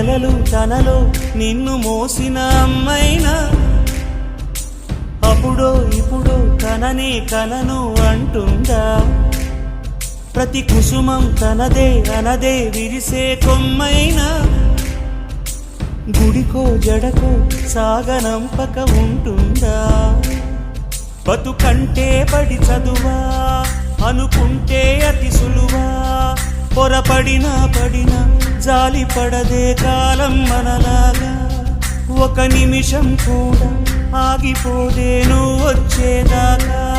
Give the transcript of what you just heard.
నెలలు తనలో నిన్ను మోసిన అమ్మైనా అప్పుడో ఇప్పుడో తననే కనను అంటుందా? ప్రతి కుసుమం తనదే అనదే విరిసే కొమ్మైనా గుడికో జడకో సాగనంపక ఉంటుందా? బతుకంటే పడి చదువా అనుకుంటే అతి సులువా? పొరపడినా పడినా జాలి పడదే కాలం మనలాగా. ఒక నిమిషం కూడా ఆగిపోదే నువ్వు వచ్చేదాకా.